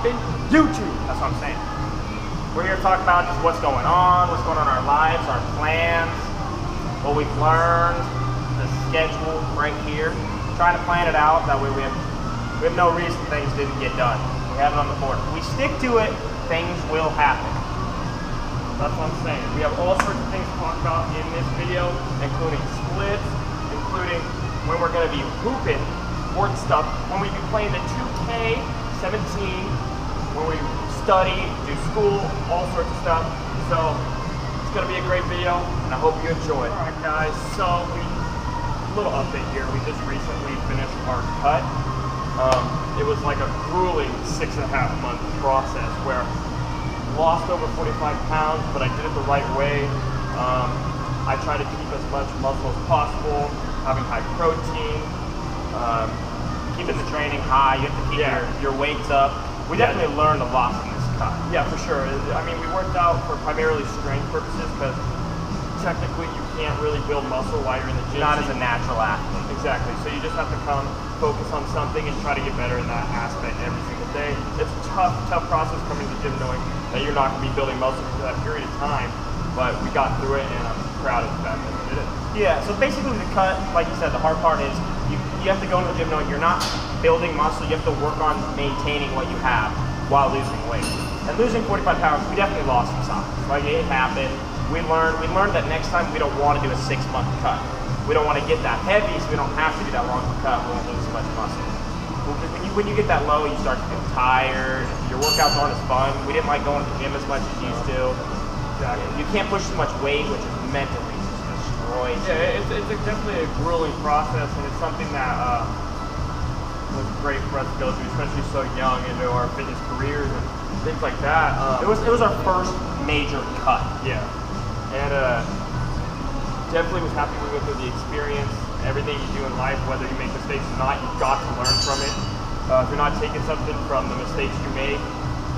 popping? YouTube. That's what I'm saying. We're here to talk about just what's going on in our lives, our plans, what we've learned, the schedule right here. Trying to plan it out, that way we have no reason things didn't get done. We have it on the board. If we stick to it, things will happen. That's what I'm saying. We have all sorts of things to talk about in this video, including splits, including when we're going to be hooping, important stuff, when we be playing the 2K17, when we study, do school, all sorts of stuff. So it's going to be a great video, and I hope you enjoy it. All right, guys. So a little update here. We just recently finished our cut. It was like a grueling 6.5-month process where I lost over 45 pounds, but I did it the right way. I try to keep as much muscle as possible, having high protein, keeping the training high. You have to keep your weights up. We definitely learned a lot from this cut. Yeah, for sure. I mean, we worked out for primarily strength purposes because technically you can't really build muscle while you're in the gym. Not as a natural athlete. Exactly. So you just have to focus on something and try to get better in that aspect every single day. It's a tough process coming to the gym knowing that you're not going to be building muscle for that period of time, but we got through it and I'm proud of the fact that we did it. Yeah, so basically the cut, like you said, the hard part is you have to go into the gym knowing you're not building muscle, you have to work on maintaining what you have while losing weight. And losing 45 pounds, we definitely lost some size. Like it happened. We learned that next time we don't want to do a 6-month cut. We don't want to get that heavy, so we don't have to do that long of a cut. We won't lose as much muscle. When you get that low, you start to feel tired. Your workouts aren't as fun. We didn't like going to the gym as much as you used to. Exactly. You can't push too much weight, which is mentally just destroys you. Yeah, it's definitely a grueling process, and it's something that was great for us to go through, especially so young into our fitness careers and things like that. It was our first major cut. Yeah. And definitely was happy we went through the experience. Everything you do in life, whether you make mistakes or not, you've got to learn from it. If you're not taking something from the mistakes you make,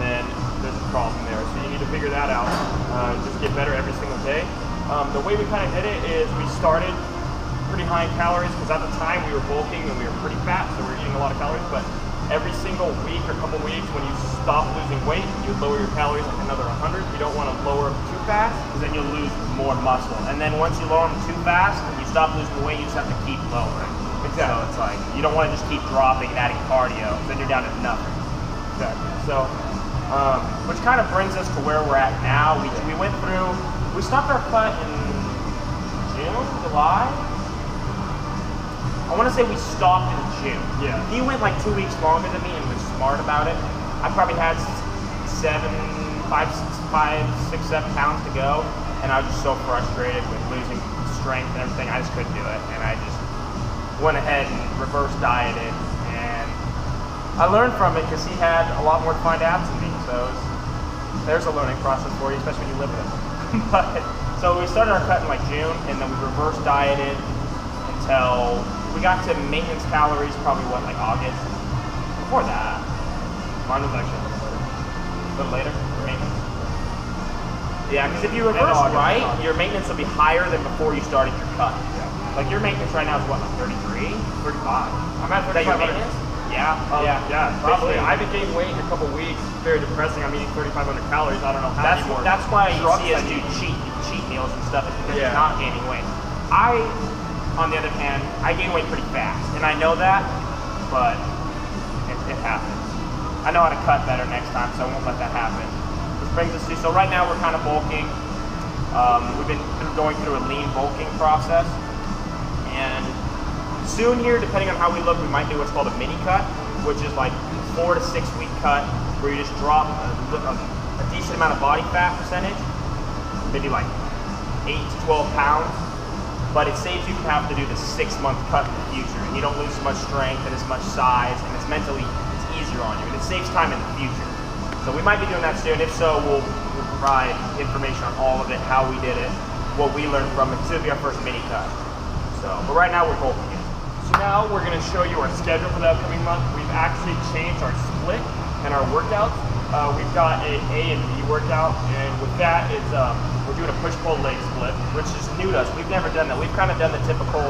then there's a problem there. So you need to figure that out. Just get better every single day. The way we kind of did it is we started pretty high in calories because at the time we were bulking and we were pretty fat, so we were eating a lot of calories. But every single week or couple weeks, when you stop losing weight, you lower your calories like another 100. You don't want to lower them too fast because then you'll lose more muscle. And then once you lower them too fast and you stop losing weight, you just have to keep lowering. Exactly. So it's like, you don't want to just keep dropping and adding cardio, then you're down to nothing. Exactly. So, which kind of brings us to where we're at now. We stopped our cut in June, July. I want to say we stopped in June. Yeah. He went like 2 weeks longer than me and was smart about it. I probably had 5, 6, 7 pounds to go, and I was just so frustrated with losing strength and everything. I just couldn't do it, and I just went ahead and reverse dieted, and I learned from it because he had a lot more defined abs than me. So there's a learning process for you, especially when you live with him. So we started our cut in like June, and then we reverse dieted until we got to maintenance calories, probably what, like August? Before that, mine was actually a little later for maintenance. Yeah, because if you reverse right, your maintenance will be higher than before you started your cut. Yeah. Like your maintenance right now is what, like 33? 35. I'm at 35. Is that your maintenance? Yeah. Yeah, probably. I've been gaining weight in a couple weeks. Very depressing. I'm eating 3,500 calories. I don't know how anymore. That's why you see us do cheat meals and stuff, is because you're not gaining weight. On the other hand, I gain weight pretty fast, and I know that, but it happens. I know how to cut better next time, so I won't let that happen. Which brings us to, so right now we're kind of bulking. We've been going through a lean bulking process, and soon here, depending on how we look, we might do what's called a mini cut, which is like 4 to 6 week cut, where you just drop a decent amount of body fat percentage, maybe like 8 to 12 pounds. But it saves you from having to do the 6-month cut in the future, and you don't lose as much strength and as much size, and it's easier on you, and it saves time in the future. So we might be doing that soon. If so, we'll provide information on all of it, how we did it, what we learned from it. It's going to be our first mini cut. So, but right now we're bulking it. So now we're going to show you our schedule for the upcoming month. We've actually changed our split and our workouts. We've got a and B workout, and with that, it's we're doing a push-pull leg split, which is new to us. We've never done that. We've kind of done the typical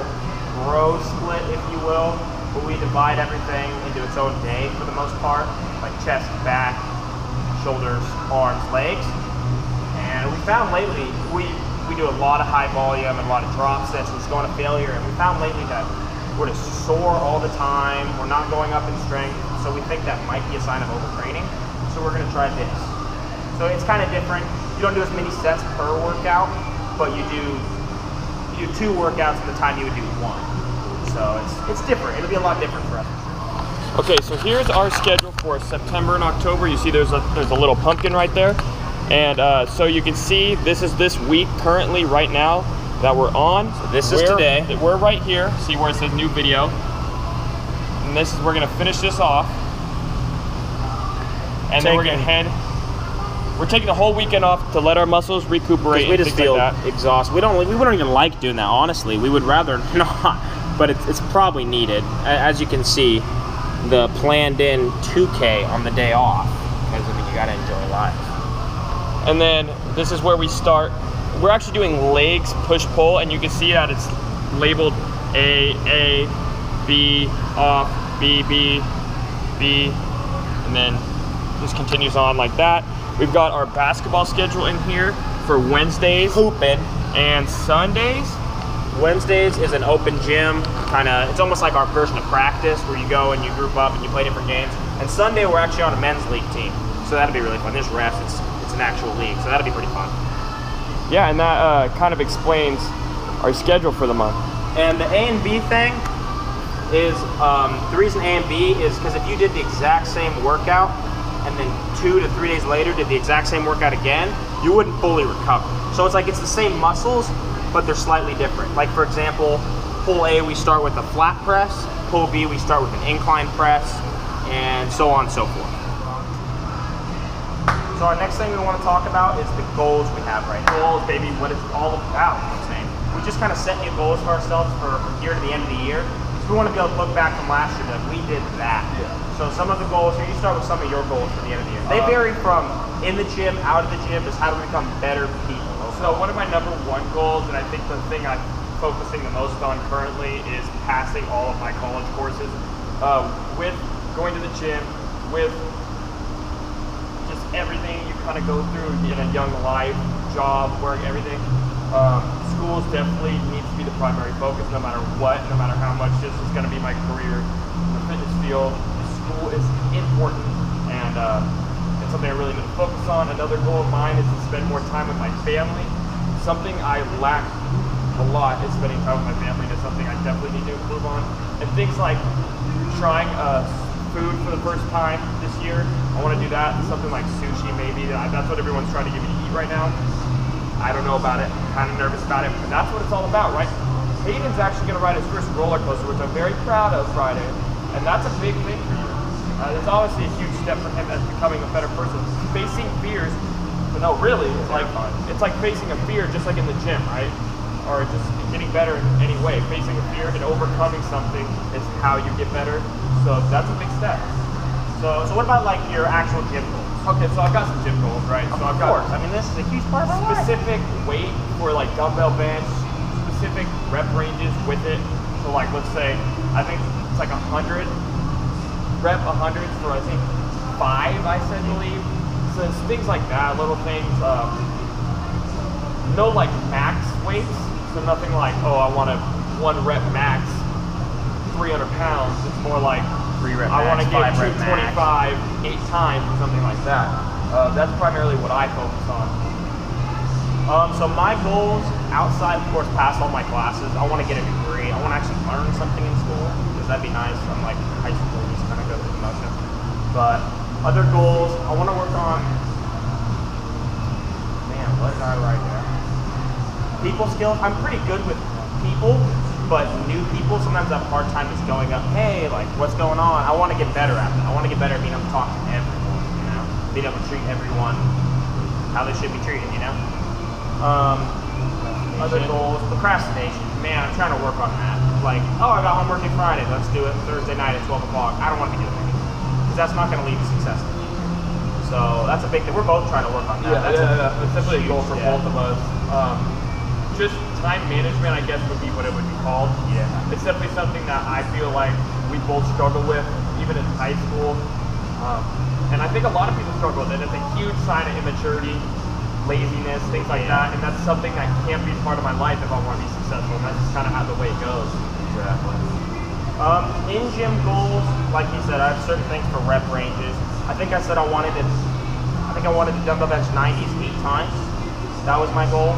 bro split, if you will, but we divide everything into its own day for the most part, like chest, back, shoulders, arms, legs. And we found lately, we do a lot of high volume and a lot of drop sets, which is going to failure, and we found lately that we're just sore all the time, we're not going up in strength, so we think that might be a sign of overtraining. So we're gonna try this. So it's kind of different. You don't do as many sets per workout, but you do 2 workouts at the time you would do 1. So it's different. It'll be a lot different for us. Okay, so here's our schedule for September and October. You see there's a little pumpkin right there. And so you can see this is this week currently right now that we're on. So this is today. We're right here. See where it says new video. And this is, we're gonna finish this off. And then we're gonna head. We're taking the whole weekend off to let our muscles recuperate. We just feel exhausted. We don't even like doing that, honestly. We would rather not, but it's probably needed. As you can see, the planned in 2K on the day off, because I mean, you gotta enjoy life. And then this is where we start. We're actually doing legs push-pull, and you can see that it's labeled A, B, off, B, and then just continues on like that. We've got our basketball schedule in here for Wednesdays. Hooping. And Sundays. Wednesdays is an open gym, it's almost like our version of practice, where you go and you group up and you play different games. And Sunday we're actually on a men's league team, so that'll be really fun. There's refs, it's an actual league, so that'll be pretty fun. Yeah, and that kind of explains our schedule for the month. And the A and B thing is, the reason A and B is because if you did the exact same workout and then 2 to 3 days later did the exact same workout again, you wouldn't fully recover. So it's like it's the same muscles, but they're slightly different. Like for example, pull A we start with a flat press, pull B we start with an incline press, and so on and so forth. So our next thing we want to talk about is the goals we have right now. Goals, baby, what it's all about, I'm saying. We just kind of set new goals for ourselves from here to the end of the year. So we want to be able to look back from last year and be like, we did that. Yeah. So some of the goals here, you start with some of your goals for the end of the year. They vary from in the gym, out of the gym, just how to become better people. So one of my #1 goals, and I think the thing I'm focusing the most on currently, is passing all of my college courses. With going to the gym, with just everything you kind of go through in a young life, job, work, everything. Schools definitely need to be the primary focus no matter what, no matter how much this is going to be my career in the fitness field. School is important, and it's something I really need to focus on. Another goal of mine is to spend more time with my family. Something I lack a lot is spending time with my family, and it's something I definitely need to improve on. And things like trying food for the first time this year, I want to do that. Something like sushi, maybe. That's what everyone's trying to get me to eat right now. I don't know about it. I'm kind of nervous about it, but that's what it's all about, right? Hayden's actually going to ride his first roller coaster, which I'm very proud of Friday, and that's a big thing for you. It's obviously a huge step for him as becoming a better person. Facing fears, but no, really, it's like facing a fear just like in the gym, right? Or just getting better in any way. Facing a fear and overcoming something is how you get better. So that's a big step. So what about like your actual gym goals? Okay, so I've got some gym goals, right? So I've got, I mean, this is a huge part of my specific weight for like dumbbell bench, specific rep ranges with it. So like, let's say, I think it's like 100, rep 100 for I think 5, I said, believe. So it's things like that, little things. No like max weights, so nothing like, oh, I want a 1 rep max, 300 pounds. It's more like, 3 rep I want to max, get 225 8 times or something like that. That's primarily what I focus on. So my goals, outside of course pass all my classes, I want to get a degree. I want to actually learn something in school, because that'd be nice. I'm like high school, just kind of go through the motions. But other goals, I want to work on, man, what did I write there? People skills. I'm pretty good with people, but new people, sometimes I have a hard time just going up, hey, like, what's going on? I want to get better at that. I want to get better at being able to talk to everyone, you know? Being able to treat everyone how they should be treated, you know? Other goals, procrastination. Man, I'm trying to work on that. Like, oh, I got homework on Friday, let's do it Thursday night at 12 o'clock. I don't want to be doing that, because that's not going to lead to success to me. So that's a big thing. We're both trying to work on that. Yeah, that's definitely a goal for both of us. just time management, I guess, would be what it would be called. Yeah. It's definitely something that I feel like we both struggle with, even in high school. And I think a lot of people struggle with it. It's a huge sign of immaturity, laziness, things like that. And that's something that can't be part of my life if I want to be successful. And that's just kind of how the way it goes. Exactly. In gym goals, like you said, I have certain things for rep ranges. I think I said I wanted to dumbbell bench 90s 8 times. That was my goal.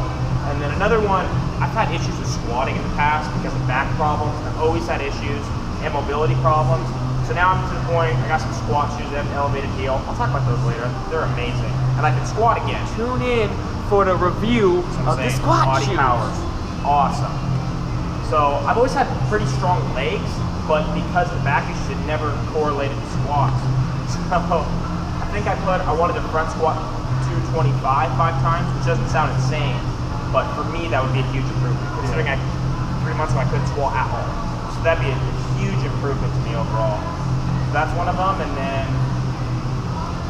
And then another one, I've had issues with squatting in the past because of back problems. I've always had issues and mobility problems. So now I'm to the point, I got some squat shoes that have an elevated heel. I'll talk about those later. They're amazing. And I can squat again. Tune in for the review of the squat body shoes. powers. Awesome. So I've always had pretty strong legs, but because of the back issues, it never correlated to squats. So I think I wanted to front squat 225 5 times, which doesn't sound insane, but for me that would be a huge improvement. Considering 3 months ago I couldn't squat at all, so that'd be a huge improvement to me overall. So that's one of them, and then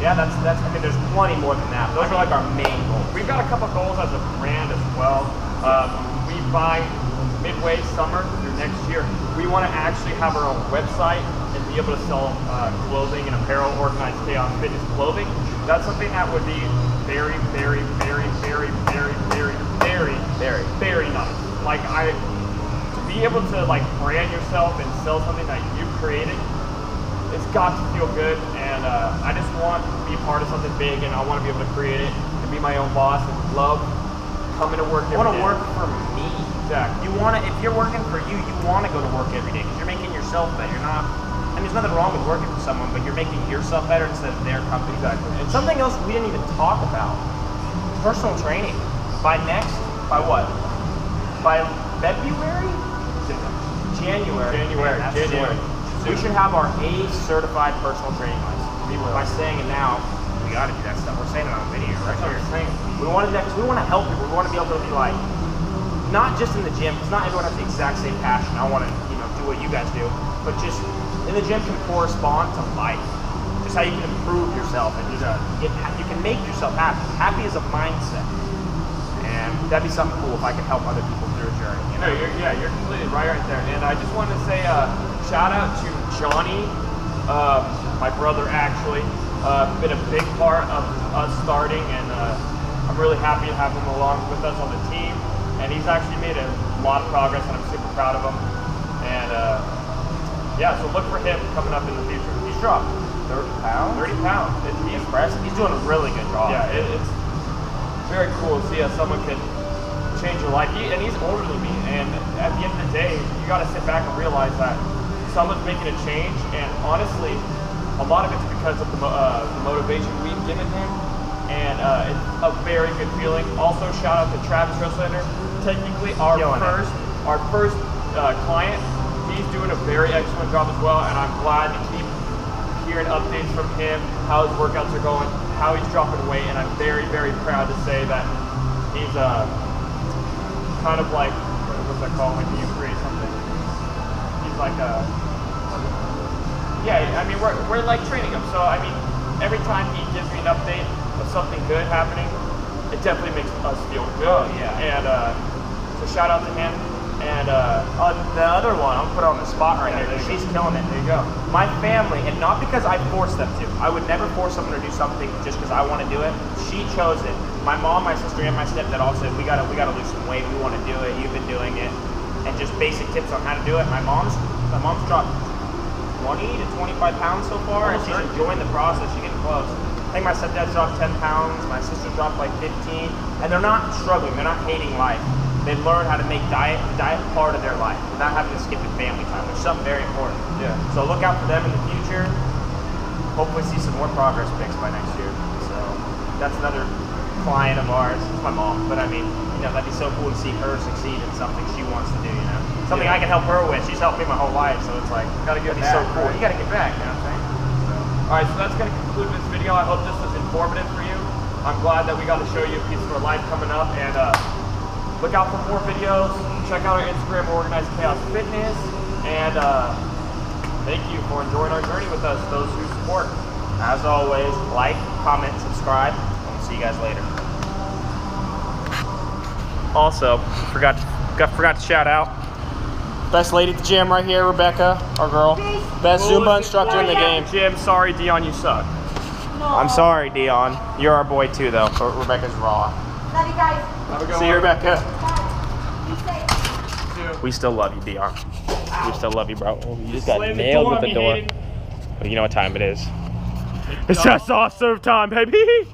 that's. I mean, there's plenty more than that. Those are like our main goals. We've got a couple goals as a brand as well. We buy midway summer through next year. We want to actually have our own website and be able to sell clothing and apparel, Organized Chaos Fitness clothing. That's something that would be very, very, very, very, very, very, very, very, very nice. Like to be able to like brand yourself and sell something that you created, it's got to feel good. And I just want to be part of something big, and I want to be able to create it and be my own boss and love coming to work every day. I want to work for me. Exactly. If you're working for you, you want to go to work every day because you're making yourself better. You're not. And there's nothing wrong with working for someone, but you're making yourself better instead of their company. Exactly. And something else we didn't even talk about: personal training. By what? By February? January. January. We should have our A certified personal training license. By saying it now, we got to do that stuff. We're saying it on video right here. We want to help people. We want to be able to be like, not just in the gym, because not everyone has the exact same passion. I want to, do what you guys do, but just in the gym can correspond to life. Just how you can improve yourself and just you can make yourself happy. Happy is a mindset, and that'd be something cool if I could help other people through a journey. No, you're completely right there. And I just wanted to say shout out to Johnny, my brother actually. Been a big part of us starting, and I'm really happy to have him along with us on the team. And he's actually made a lot of progress, and I'm super proud of him. And so look for him coming up in the future. He's dropped 30 pounds. 30 pounds. He's impressive. He's doing a really good job. Yeah, it's very cool to see how someone can change your life. And he's older than me. And at the end of the day, you got to sit back and realize that someone's making a change. And honestly, a lot of it's because of the motivation we've given him. And it's a very good feeling. Also, shout out to Travis Roslander. Technically, our first client. He's doing a very excellent job as well, and I'm glad to keep hearing updates from him, how his workouts are going, how he's dropping weight, and I'm very, very proud to say that he's kind of like, what's that called when you create something? He's like we're like training him. So I mean, every time he gives me an update of something good happening, it definitely makes us feel good. Oh, yeah. And so shout out to him. And the other one, I'm gonna put her on the spot right here. She's killing it. There you go. My family, and not because I forced them to. I would never force someone to do something just because I want to do it. She chose it. My mom, my sister, and my stepdad all said, we gotta lose some weight. We want to do it. You've been doing it, and just basic tips on how to do it. My mom's dropped 20 to 25 pounds so far, and she's enjoying the process. She's getting close. I think my stepdad's dropped 10 pounds. My sister's dropped like 15, and they're not struggling. They're not hating life. They've learned how to make diet part of their life without having to skip the family time, which is something very important. Yeah. So look out for them in the future. Hopefully see some more progress pics by next year. So that's another client of ours. It's my mom, but I mean, that'd be so cool to see her succeed in something she wants to do. Something I can help her with. She's helped me my whole life, so it's like gotta get back. So cool. Right? You gotta get back. You know what I'm saying? All right, so that's gonna conclude this video. I hope this was informative for you. I'm glad that we got to show you a piece of our life coming up, and look out for more videos. Check out our Instagram, Organized Chaos Fitness. And thank you for enjoying our journey with us, those who support. As always, like, comment, subscribe, and we'll see you guys later. Also, forgot to shout out best lady at the gym right here, Rebecca, our girl. Best Zumba instructor in the game. Jim, sorry, Dion, you suck. No. I'm sorry, Dion. You're our boy too, though. But Rebecca's raw. Love you guys. Have a good See you, one. Rebecca. Bye. Be safe. We still love you, Dion. We still love you, bro. You just got Slam the nailed door with on the me, door. Hayden. But you know what time it is? It's just off serve time, baby.